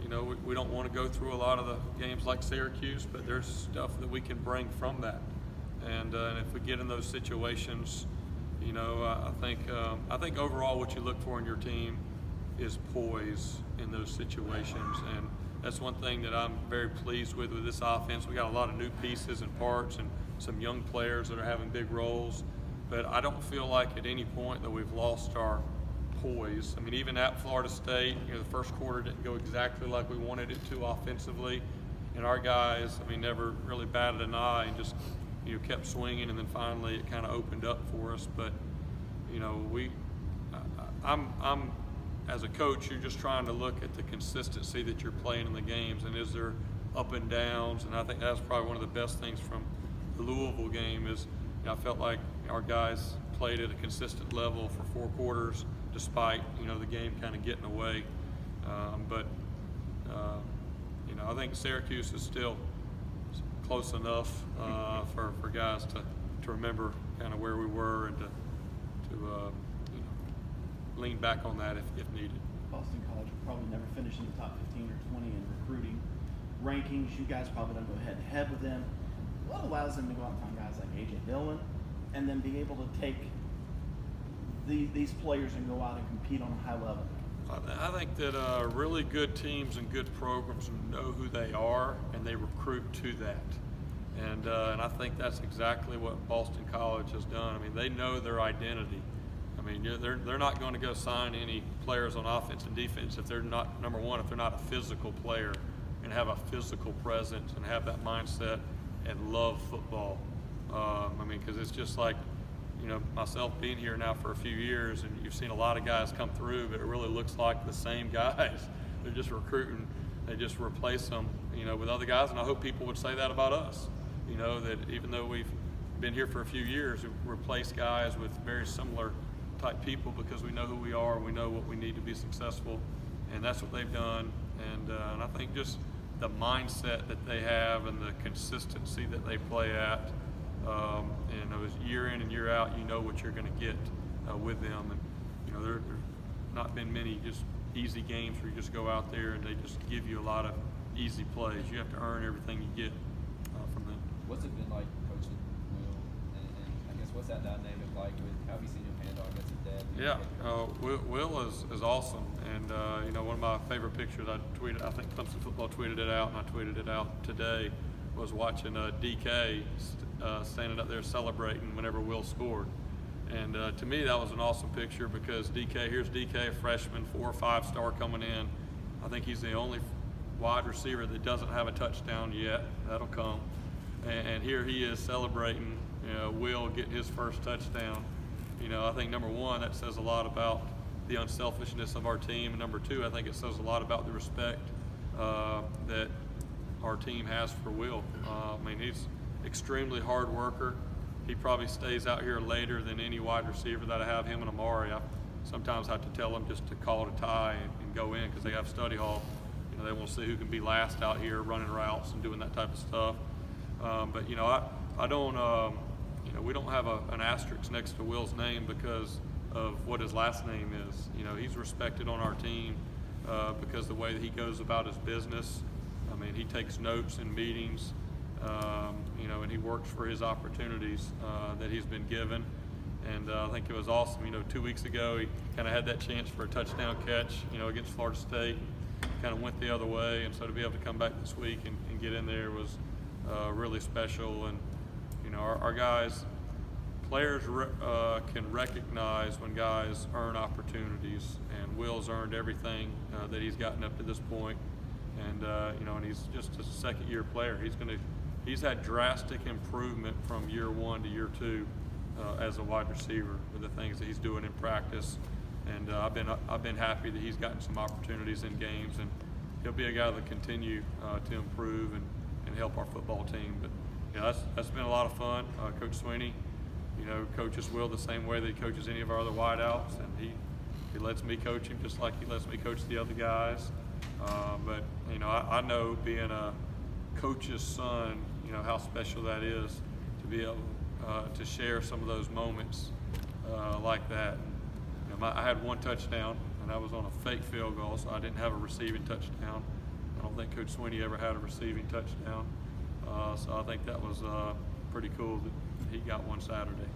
we don't want to go through a lot of the games like Syracuse, but there's stuff that we can bring from that. And if we get in those situations, I think overall what you look for in your team is poise in those situations. And that's one thing that I'm very pleased with this offense. We got a lot of new pieces and parts and some young players that are having big roles. But I don't feel like at any point that we've lost our poise. I mean, even at Florida State, the first quarter didn't go exactly like we wanted it to offensively, and our guys, never really batted an eye and just, kept swinging, and then finally it kind of opened up for us. But, I'm as a coach, you're just trying to look at the consistency that you're playing in the games, and is there up and downs, and I think that's probably one of the best things from the Louisville game is, I felt like our guys played at a consistent level for 4 quarters, despite the game kind of getting away. I think Syracuse is still close enough for guys to remember kind of where we were and to lean back on that if needed. Boston College will probably never finish in the top 15 or 20 in recruiting rankings. You guys probably don't go head to head with them. What allows them to go out and find guys like A.J. Dillon and then be able to take these players and go out and compete on a high level? I think that really good teams and good programs know who they are and they recruit to that. And I think that's exactly what Boston College has done. They know their identity. They're not going to go sign any players on offense and defense if they're not, number one, if they're not a physical player and have a physical presence and have that mindset and love football. Because it's just like, myself being here now for a few years, and you've seen a lot of guys come through, but it really looks like the same guys. They're just recruiting. They just replace them, with other guys. And I hope people would say that about us, that even though we've been here for a few years, we replace guys with very similar type people because we know who we are, we know what we need to be successful, and that's what they've done. And I think just the mindset that they have and the consistency that they play at, and it was year in and year out, what you're going to get with them. And there's not been many just easy games where you just go out there and they just give you a lot of easy plays. You have to earn everything you get from them. What's it been like coaching Will, and I guess what's that dynamic like with how have you seen him handle against his dad? Yeah, Will is awesome, and one of my favorite pictures I tweeted, I think Clemson Football tweeted it out, and I tweeted it out today, was watching DK standing up there celebrating whenever Will scored. And to me, that was an awesome picture because here's DK, a freshman, 4 or 5 star coming in. I think he's the only wide receiver that doesn't have a touchdown yet. That'll come. And here he is celebrating, Will getting his first touchdown. I think number one, that says a lot about the unselfishness of our team. And number two, I think it says a lot about the respect that our team has for Will. He's extremely hard worker. He probably stays out here later than any wide receiver that I have, him and Amari. I sometimes have to tell them just to call it a tie and go in because they have study hall. They want to see who can be last out here running routes and doing that type of stuff. But I don't, we don't have an asterisk next to Will's name because of what his last name is. He's respected on our team because the way that he goes about his business. He takes notes in meetings, and he works for his opportunities that he's been given. And I think it was awesome. 2 weeks ago, he kind of had that chance for a touchdown catch, against Florida State. Kind of went the other way, and so to be able to come back this week and get in there was really special. And our guys, players can recognize when guys earn opportunities, and Will's earned everything that he's gotten up to this point. And and he's just a second-year player. He's had drastic improvement from year 1 to year 2 as a wide receiver with the things that he's doing in practice. And I've been happy that he's gotten some opportunities in games, and he'll be a guy that continue to improve and help our football team. But that's been a lot of fun. Coach Swinney, coaches Will the same way that he coaches any of our other wideouts, and he lets me coach him just like he lets me coach the other guys. But I know being a coach's son, how special that is to be able to share some of those moments like that. I had 1 touchdown, and that was on a fake field goal, so I didn't have a receiving touchdown. I don't think Coach Swinney ever had a receiving touchdown. So I think that was pretty cool that he got one Saturday.